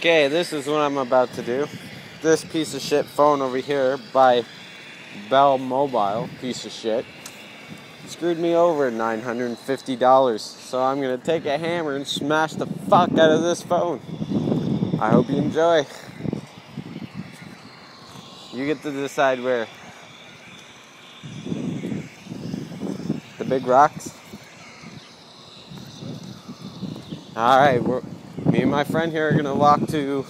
Okay, this is what I'm about to do. This piece of shit phone over here by Bell Mobile, piece of shit, screwed me over $950. So I'm going to take a hammer and smash the fuck out of this phone. I hope you enjoy. You get to decide where. The big rocks? Alright, me and my friend here are going to walk to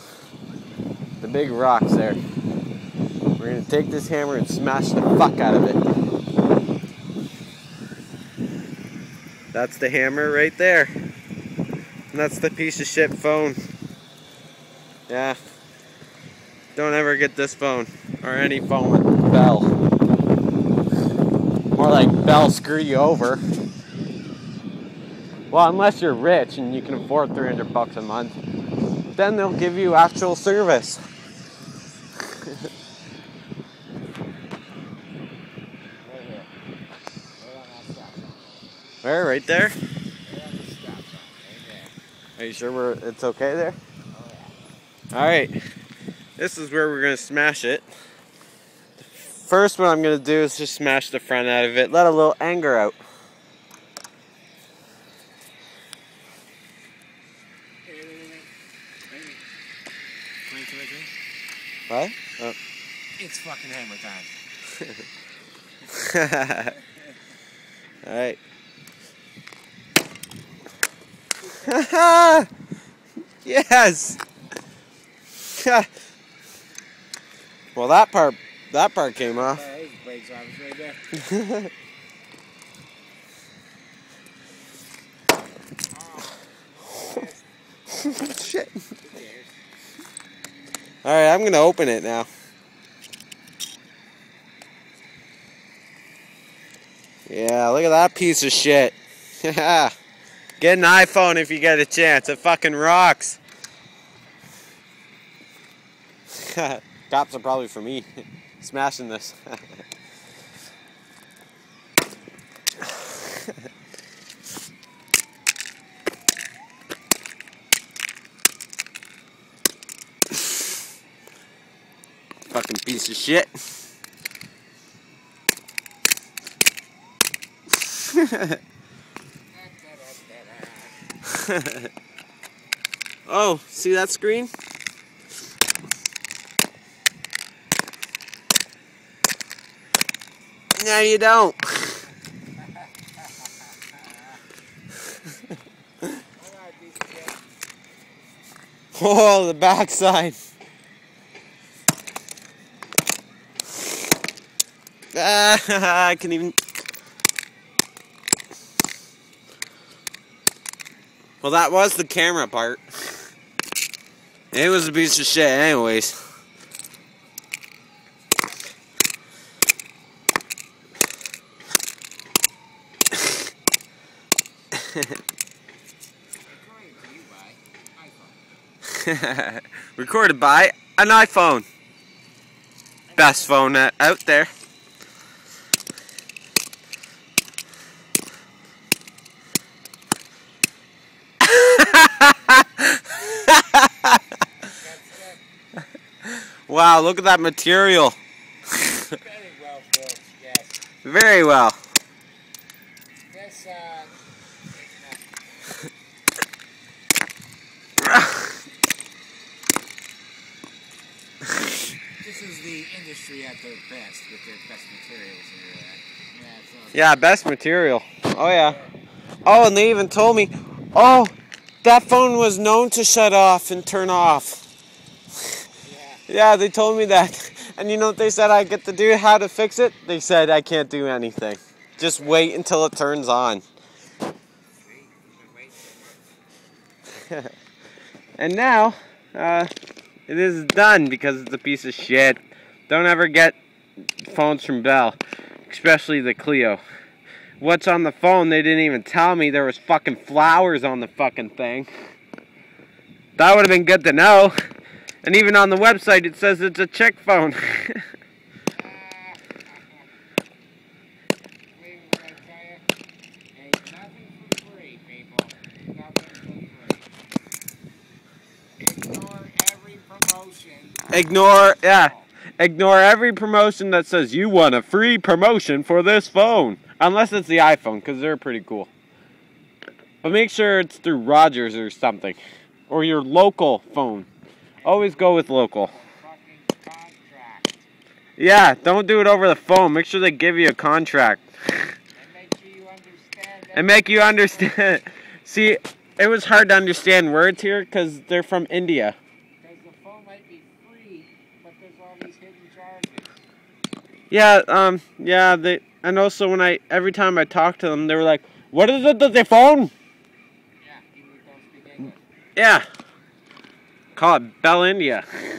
the big rocks there. We're going to take this hammer and smash the fuck out of it. That's the hammer right there. And that's the piece of shit phone. Yeah. Don't ever get this phone. Or any phone with Bell. More like Bell screwed you over. Well, unless you're rich and you can afford $300 a month. Then they'll give you actual service. Where? Right there? Are you sure it's okay there? Alright. This is where we're going to smash it. First, what I'm going to do is just smash the front out of it. Let a little anger out. What? Oh. It's fucking hammer time. Alright. Yes! Well, that part came off. Brakes off right there. Shit. Alright, I'm gonna open it now. Yeah, look at that piece of shit. Get an iPhone if you get a chance. It fucking rocks. Cops are probably for me smashing this. Fucking piece of shit. Oh, see that screen? No, you don't. Oh, the backside. I can even. Well, that was the camera part. It was a piece of shit, anyways. Recorded by an iPhone. Best phone out there. Wow, look at that material. Very well built, yes. Very well. This, this is the industry at their best with their best materials here. Yeah, best material. Oh, yeah. Oh, and they even told me, oh, that phone was known to shut off and turn off. Yeah, they told me that. And you know what they said I get to do? How to fix it? They said I can't do anything. Just wait until it turns on. And now, it is done because it's a piece of shit. Don't ever get phones from Bell, especially the Clio. What's on the phone, they didn't even tell me. There was fucking flowers on the fucking thing. That would have been good to know. And even on the website it says it's a chick phone. Ignore Ignore, yeah. Ignore every promotion that says you want a free promotion for this phone. Unless it's the iPhone, because they're pretty cool. But make sure it's through Rogers or something. Or your local phone. Always go with local. Yeah, don't do it over the phone. Make sure they give you a contract. And make you understand. See, it was hard to understand words here because they're from India. Because the phone might be free, but there's all these hidden charges. Yeah, and also every time I talked to them, they were like, "What is it that they phone?" Yeah, people who don't speak English. Yeah. Call it Bell India. Yeah,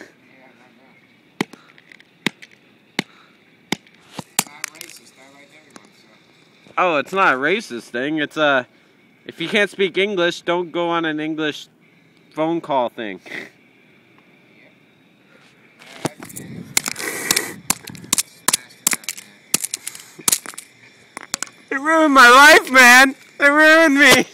not racist, I like everyone, so. Oh, it's not a racist thing. It's if you can't speak English, don't go on an English phone call thing. It ruined my life, man. It ruined me.